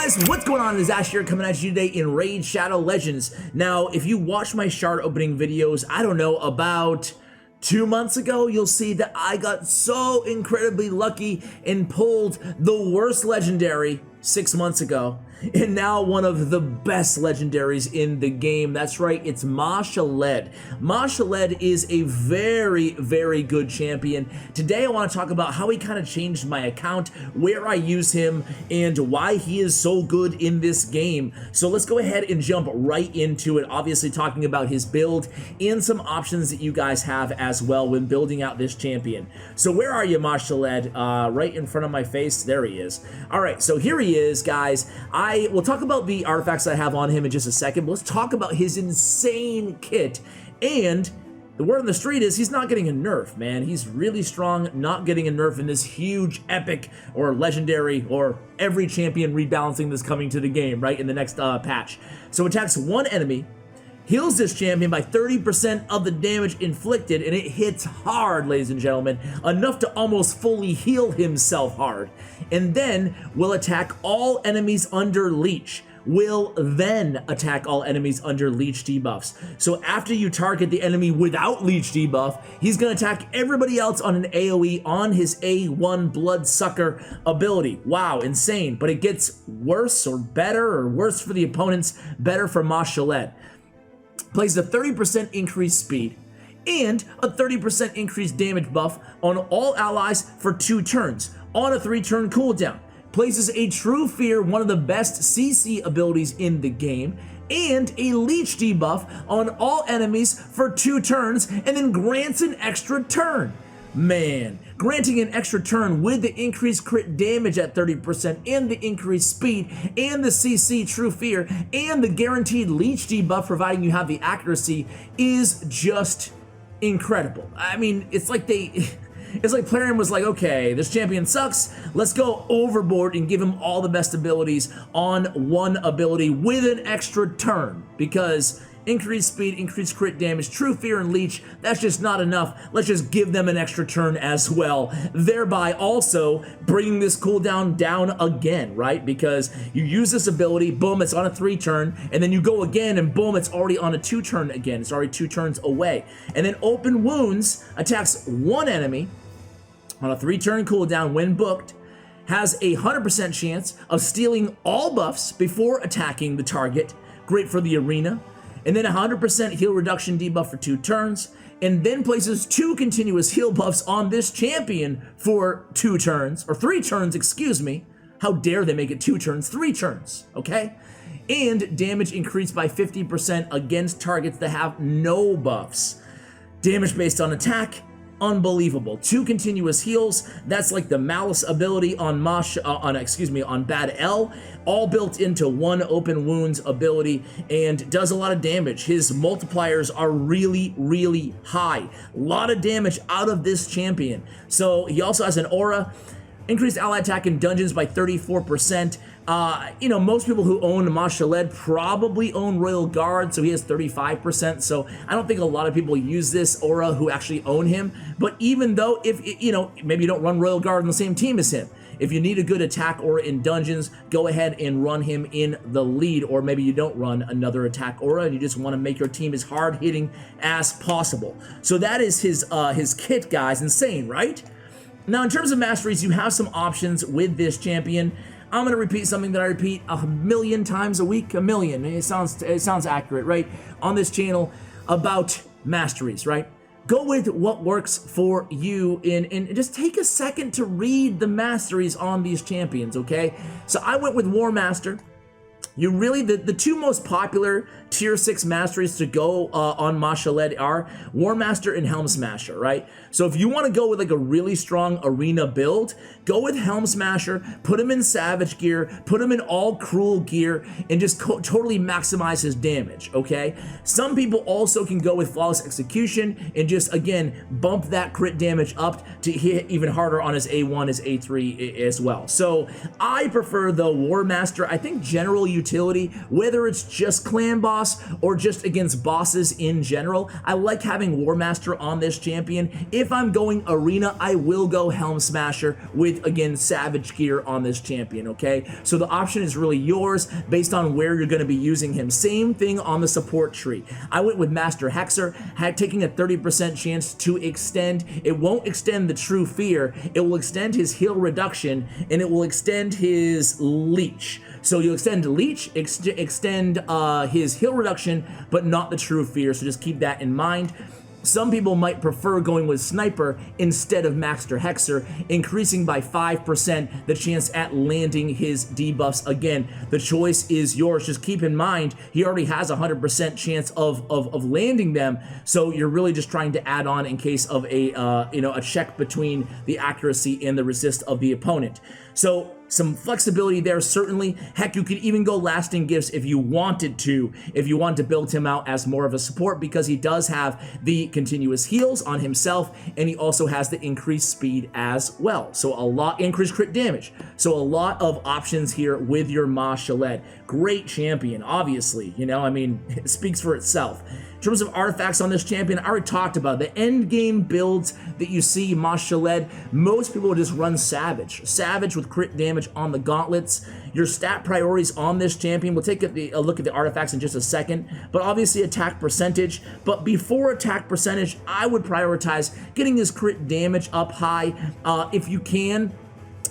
guys, what's going on? It is Ash here coming at you today in Raid Shadow Legends. Now, if you watch my shard opening videos, I don't know, about 2 months ago, you'll see that I got so incredibly lucky and pulled the worst legendary 6 months ago, and now one of the best legendaries in the game. That's right, it's Masteries. Masteries is a very, very good champion. Today I want to talk about how he kind of changed my account, where I use him, and why he is so good in this game. So let's go ahead and jump right into it, obviously talking about his build and some options that you guys have as well when building out this champion. So where are you, Masteries? Right in front of my face, there he is. All right, so here he is, guys. We'll talk about the artifacts I have on him in just a second, but let's talk about his insane kit. And the word on the street is he's not getting a nerf, man. He's really strong, not getting a nerf in this huge epic or legendary or every champion rebalancing that's coming to the game, right, in the next patch. So attacks one enemy, heals this champion by 30% of the damage inflicted, and it hits hard, ladies and gentlemen, enough to almost fully heal himself hard. And then will attack all enemies under leech. Will then attack all enemies under leech debuffs. So after you target the enemy without leech debuff, he's gonna attack everybody else on an AoE on his A1 Bloodsucker ability. Wow, insane. But it gets worse or better, or worse for the opponents, better for Masteries. Places a 30% increased speed and a 30% increased damage buff on all allies for 2 turns on a 3-turn cooldown. Places a True Fear, one of the best CC abilities in the game, and a leech debuff on all enemies for 2 turns, and then grants an extra turn. Man, granting an extra turn with the increased crit damage at 30% and the increased speed and the CC True Fear and the guaranteed leech debuff providing you have the accuracy is just incredible. I mean, it's like Plarium was like, okay, this champion sucks, let's go overboard and give him all the best abilities on one ability with an extra turn, because increased speed, increased crit damage, True Fear, and Leech, that's just not enough. Let's just give them an extra turn as well, thereby also bringing this cooldown down again, right? Because you use this ability, boom, it's on a 3-turn, and then you go again, and boom, it's already on a 2-turn again. It's already 2 turns away. And then Open Wounds attacks one enemy on a 3-turn cooldown when booked, has a 100% chance of stealing all buffs before attacking the target. Great for the arena. And then 100% heal reduction debuff for 2 turns, and then places 2 continuous heal buffs on this champion for 2 turns, or 3 turns, excuse me. How dare they make it 2 turns, 3 turns, okay? And damage increased by 50% against targets that have no buffs. Damage based on attack, unbelievable. 2 continuous heals, that's like the Malice ability on Bad L, all built into one Open Wounds ability, and does a lot of damage. His multipliers are really, really high. A lot of damage out of this champion. So he also has an aura, increased ally attack in dungeons by 34%. You know, most people who own Masteries probably own Royal Guard, so he has 35%. So I don't think a lot of people use this aura who actually own him. But even though, if you know, maybe you don't run Royal Guard on the same team as him, if you need a good attack aura in dungeons, go ahead and run him in the lead. Or maybe you don't run another attack aura and you just want to make your team as hard hitting as possible. So that is his kit, guys. Insane, right? Now, in terms of masteries, you have some options with this champion. I'm gonna repeat something that I repeat 1,000,000 times a week. 1,000,000. It sounds accurate, right? On this channel about masteries, right? Go with what works for you, and just take a second to read the masteries on these champions, okay? So I went with War Master. You really, the 2 most popular tier 6 masteries to go on Masteries are War Master and Helm Smasher, right? So if you want to go with like a really strong arena build, go with Helm Smasher, put him in Savage gear, put him in all Cruel gear, and just totally maximize his damage, okay? Some people also can go with Flawless Execution and just, again, bump that crit damage up to hit even harder on his A1, his A3 as well. So I prefer the War Master. I think general utility utility, whether it's just clan boss or just against bosses in general. I like having War Master on this champion. If I'm going arena, I will go Helm Smasher with, again, Savage gear on this champion, okay? So the option is really yours based on where you're going to be using him. Same thing on the support tree. I went with Master Hexer, taking a 30% chance to extend. It won't extend the True Fear. It will extend his heal reduction, and it will extend his leech. So you'll extend leech, extend his heal reduction, but not the True Fear. So just keep that in mind. Some people might prefer going with Sniper instead of Master Hexer, increasing by 5% the chance at landing his debuffs. Again, the choice is yours. Just keep in mind, he already has a 100% chance of landing them, so you're really just trying to add on in case of a check between the accuracy and the resist of the opponent. So some flexibility there, certainly. Heck, you could even go lasting gifts if you wanted to build him out as more of a support, because he does have the continuous heals on himself, and he also has the increased speed as well. So a lot, increased crit damage. So a lot of options here with your Mashaled. Great champion, obviously. You know, I mean, it speaks for itself. In terms of artifacts on this champion, I already talked about the end game builds that you see Mashaled. Most people will just run Savage. Savage with crit damage on the gauntlets. Your stat priorities on this champion, we'll take a look at the artifacts in just a second, but obviously attack percentage. But before attack percentage, I would prioritize getting his crit damage up high if you can.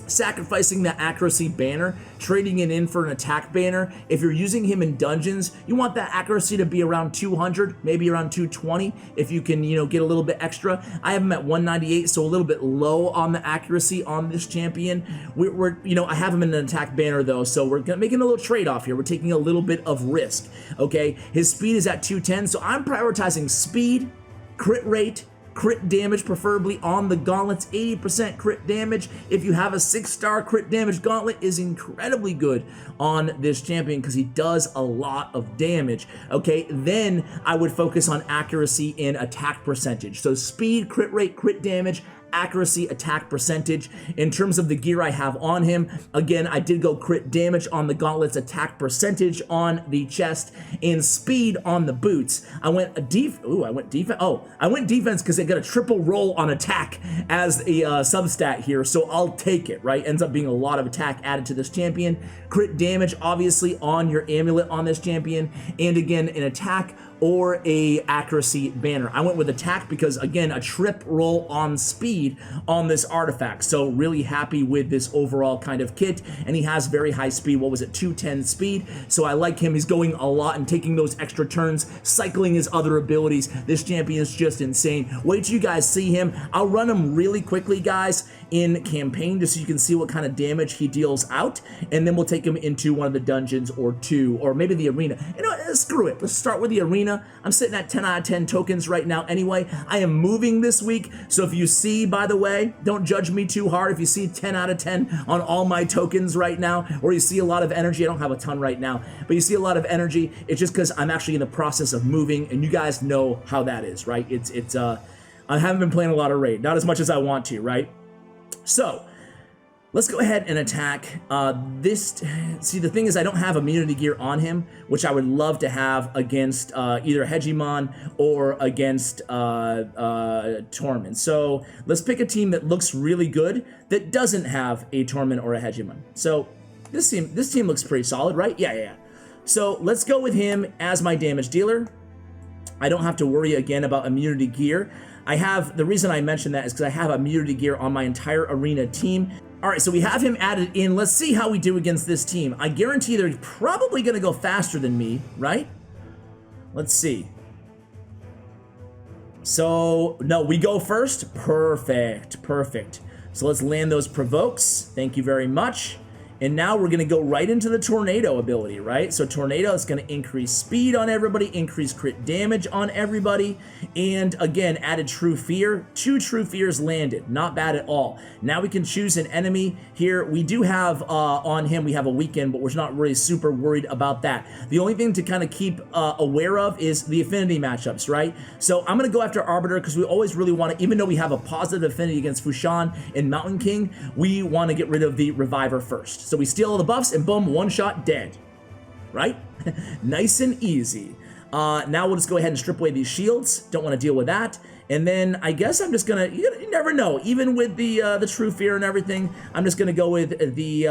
Sacrificing the accuracy banner, trading it in for an attack banner. If you're using him in dungeons, you want that accuracy to be around 200, maybe around 220, if you can, get a little bit extra. I have him at 198, so a little bit low on the accuracy on this champion. I have him in an attack banner though, so we're making a little trade-off here. We're taking a little bit of risk, okay? His speed is at 210, so I'm prioritizing speed, crit rate, crit damage, preferably on the gauntlets. 80% crit damage. If you have a 6-star crit damage gauntlet, is incredibly good on this champion because he does a lot of damage. Okay, then I would focus on accuracy and attack percentage. So speed, crit rate, crit damage, accuracy, attack percentage. In terms of the gear I have on him, again, I did go crit damage on the gauntlets, attack percentage on the chest, and speed on the boots. I went defense. I went defense because they got a triple roll on attack as a substat here, so I'll take it, right? Ends up being a lot of attack added to this champion. Crit damage, obviously, on your amulet on this champion, and again, an attack or a accuracy banner. I went with attack because, again, a trip roll on speed on this artifact. So really happy with this overall kind of kit, and he has very high speed. What was it, 210 speed? So I like him. He's going a lot and taking those extra turns, cycling his other abilities. This champion is just insane. Wait till you guys see him. I'll run him really quickly, guys, in campaign, just so you can see what kind of damage he deals out, and then we'll take him into one of the dungeons or two, or maybe the arena. You know what, screw it. Let's start with the arena. I'm sitting at 10 out of 10 tokens right now anyway. I am moving this week, so if you see, by the way, don't judge me too hard. If you see 10 out of 10 on all my tokens right now, or you see a lot of energy, I don't have a ton right now, but you see a lot of energy, it's just because I'm actually in the process of moving, and you guys know how that is, right? I haven't been playing a lot of Raid, not as much as I want to, right? So let's go ahead and attack See, the thing is, I don't have immunity gear on him, which I would love to have against either Hegemon or against Tormund. So let's pick a team that looks really good that doesn't have a Tormund or a Hegemon. So this team looks pretty solid, right? Yeah. So let's go with him as my damage dealer. I don't have to worry again about immunity gear. The reason I mentioned that is because I have immunity gear on my entire arena team. All right, so we have him added in. Let's see how we do against this team. I guarantee they're probably going to go faster than me, right? Let's see. So, no, we go first. Perfect. So let's land those provokes. Thank you very much. And now we're going to go right into the tornado ability, right? So tornado is going to increase speed on everybody, increase crit damage on everybody, and again, added true fear. 2 true fears landed. Not bad at all. Now we can choose an enemy here. We do have on him, we have a weekend, but we're not really super worried about that. The only thing to kind of keep aware of is the affinity matchups, right? So I'm going to go after Arbiter because we always really want to, even though we have a positive affinity against Fushan and Mountain King, we want to get rid of the Reviver first. So we steal all the buffs and boom, one shot, dead. right? Nice and easy. Now we'll just go ahead and strip away these shields. Don't want to deal with that. And then I guess I'm just gonna, you never know, even with the true fear and everything, I'm just gonna go with the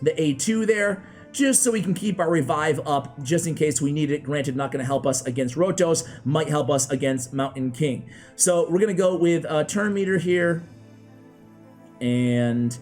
A2 there, just so we can keep our revive up just in case we need it. Granted, not gonna help us against Rotos, might help us against Mountain King. So we're gonna go with turn meter here, and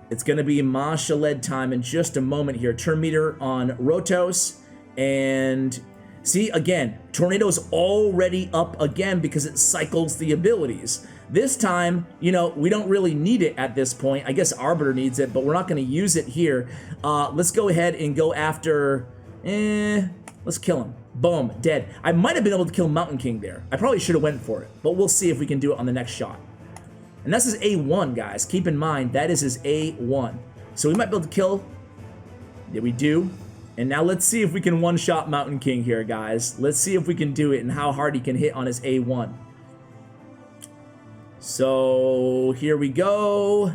it's gonna be Mashaled time in just a moment here. Turn meter on Rotos, and see, again, Tornado's already up again because it cycles the abilities. This time, you know, we don't really need it at this point. I guess Arbiter needs it, but we're not going to use it here. Let's go ahead and go after... let's kill him. Boom, dead. I might have been able to kill Mountain King there. I probably should have went for it, but we'll see if we can do it on the next shot. And that's his A1, guys. Keep in mind, that is his A1. So we might be able to kill... Yeah, we do. And now let's see if we can one-shot Mountain King here, guys. Let's see if we can do it and how hard he can hit on his A1. So here we go.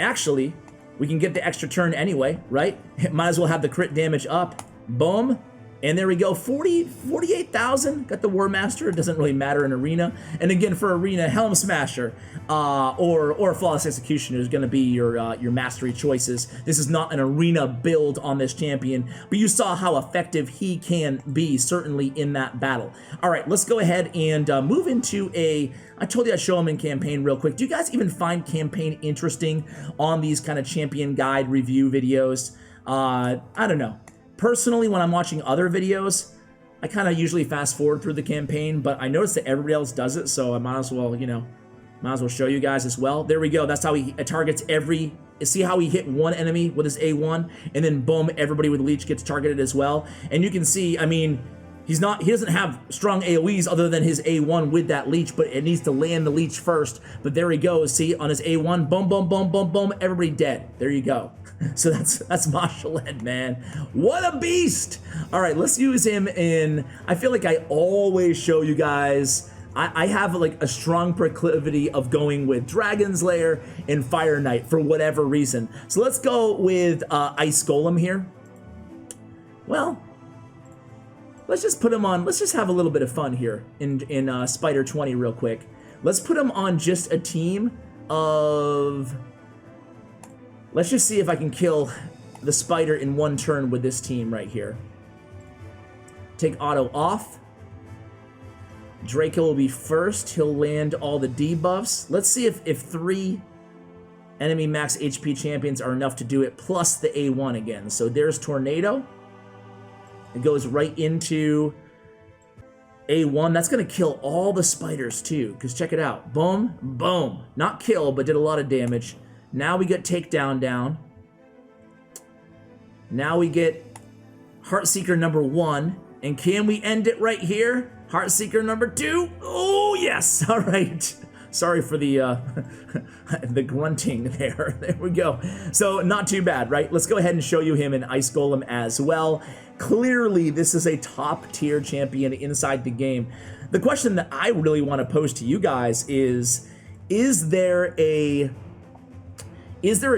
Actually, we can get the extra turn anyway, right? Might as well have the crit damage up. Boom. And there we go, 48,000. Got the War Master. It doesn't really matter in Arena. And again, for Arena, Helm Smasher or Flawless Executioner is going to be your mastery choices. This is not an Arena build on this champion, but you saw how effective he can be, certainly in that battle. All right, let's go ahead and move into a... I told you I'd show him in campaign real quick. Do you guys even find campaign interesting on these kind of champion guide review videos? I don't know. Personally, when I'm watching other videos, I kind of usually fast forward through the campaign, but I notice that everybody else does it, so I might as well, you know, show you guys as well. There we go. That's how he targets every... See how he hit one enemy with his A1, and then boom, everybody with Leech gets targeted as well. And you can see, I mean, he doesn't have strong AoEs other than his A1 with that Leech, but it needs to land the Leech first. But there he goes. See, on his A1, boom, boom, boom, boom, boom, everybody dead. There you go. So that's Mashaled, man. What a beast! All right, let's use him in... I feel like I always show you guys... I have like a strong proclivity of going with Dragon's Lair and Fire Knight for whatever reason. So let's go with Ice Golem here. Well... let's just put him on, let's just have a little bit of fun here in Spider 20 real quick. Let's put him on just a team of... Let's just see if I can kill the Spider in one turn with this team right here. Take auto off. Draco will be first. He'll land all the debuffs. Let's see if 3 enemy max HP champions are enough to do it, plus the A1 again. So there's Tornado. It goes right into A1. That's going to kill all the spiders too, because check it out. Boom, boom. Not kill, but did a lot of damage. Now we get Takedown down. Now we get Heartseeker number 1. And can we end it right here? Heartseeker number 2. Oh, yes. All right. Sorry for the the grunting there. There we go. So not too bad, right? Let's go ahead and show you him in Ice Golem as well. Clearly, this is a top tier champion inside the game. The question that I really want to pose to you guys is there a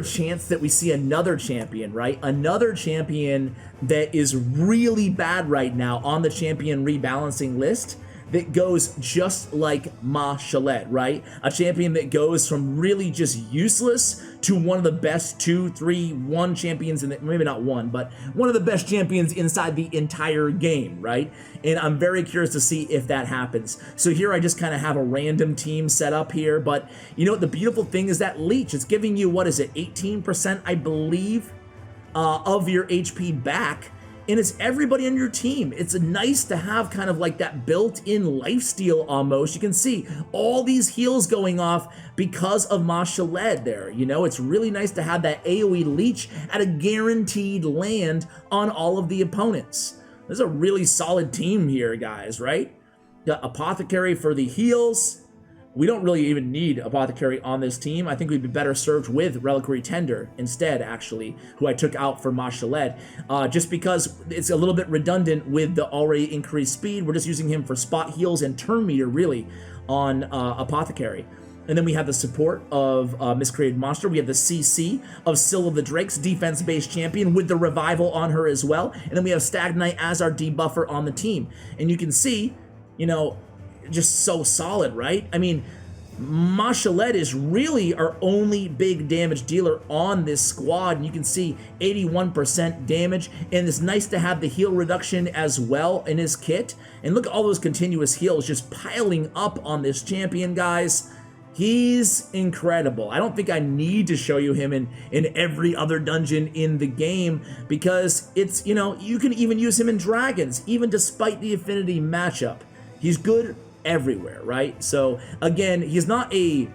chance that we see another champion, right? Another champion that is really bad right now on the champion rebalancing list that goes just like Mashaled, right? A champion that goes from really just useless to one of the best 2, 3, 1 champions, maybe not one, but one of the best champions inside the entire game, right? And I'm very curious to see if that happens. So here I just kind of have a random team set up here, but you know what the beautiful thing is that Leech, it's giving you, what is it, 18%, I believe, of your HP back. And it's everybody on your team. It's nice to have kind of like that built-in lifesteal almost. You can see all these heals going off because of Mashaled there. You know, it's really nice to have that AoE Leech at a guaranteed land on all of the opponents. This is a really solid team here, guys, right? Got Apothecary for the heals. We don't really even need Apothecary on this team. I think we'd be better served with Reliquary Tender instead, actually, who I took out for Mashaled, just because it's a little bit redundant with the already increased speed. We're just using him for spot heals and turn meter, really, on Apothecary. And then we have the support of Miscreated Monster. We have the CC of Syl of the Drakes, defense-based champion with the revival on her as well. And then we have Stag Knight as our debuffer on the team. And you can see, you know, just so solid, right? I mean, Mashaled is really our only big damage dealer on this squad, and you can see 81% damage, and it's nice to have the heal reduction as well in his kit. And look at all those continuous heals just piling up on this champion, guys. He's incredible. I don't think I need to show you him in every other dungeon in the game, because it's, you know, you can even use him in Dragons, even despite the affinity matchup. He's good everywhere, right? So again, he's not I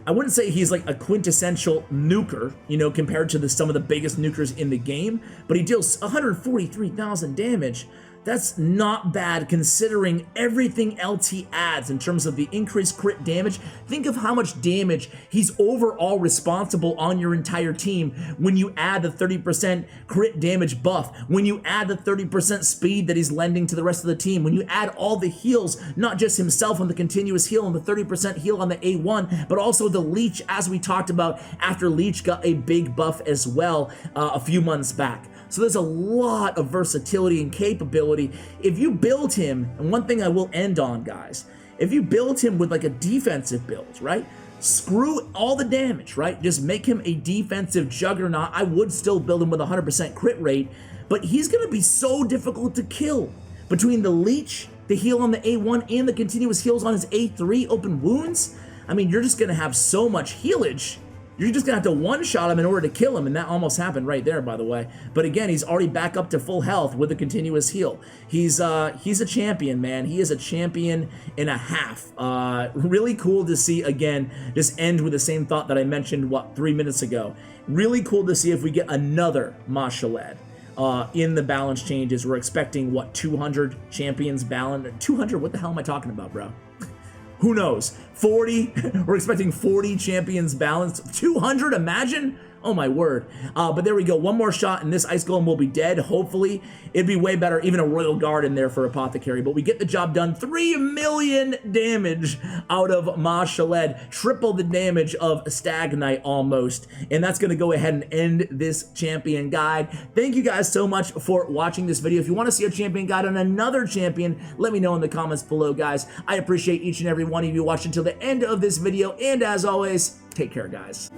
wouldn't say he's like a quintessential nuker, you know, compared to some of the biggest nukers in the game, but he deals 143,000 damage. That's not bad considering everything else he adds in terms of the increased crit damage. Think of how much damage he's overall responsible on your entire team when you add the 30% crit damage buff, when you add the 30% speed that he's lending to the rest of the team, when you add all the heals, not just himself on the continuous heal and the 30% heal on the A1, but also the leech, as we talked about after leech got a big buff as well a few months back. So there's a lot of versatility and capability. If you build him, and one thing I will end on, guys, if you build him with like a defensive build, right? Screw all the damage, right? Just make him a defensive juggernaut. I would still build him with 100% crit rate, but he's gonna be so difficult to kill. Between the leech, the heal on the A1, and the continuous heals on his A3 open wounds, I mean, you're just gonna have so much healage. You're just gonna have to one-shot him in order to kill him, and that almost happened right there, by the way. But again, he's already back up to full health with a continuous heal. He's a champion, man. He is a champion and a half. Really cool to see, again, just end with the same thought that I mentioned, 3 minutes ago. Really cool to see if we get another Mashaled in the balance changes. We're expecting, 200 champions balance? 200? What the hell am I talking about, bro? Who knows? 40? We're expecting 40 champions balanced. 200, imagine? Oh my word. But there we go. One more shot and this Ice Golem will be dead, hopefully. It'd be way better, even a Royal Guard in there for Apothecary. But we get the job done. 3 million damage out of Mashaled. Triple the damage of Stag Knight almost. And that's going to go ahead and end this champion guide. Thank you guys so much for watching this video. If you want to see a champion guide on another champion, let me know in the comments below, guys. I appreciate each and every one of you watching until the end of this video. And as always, take care, guys.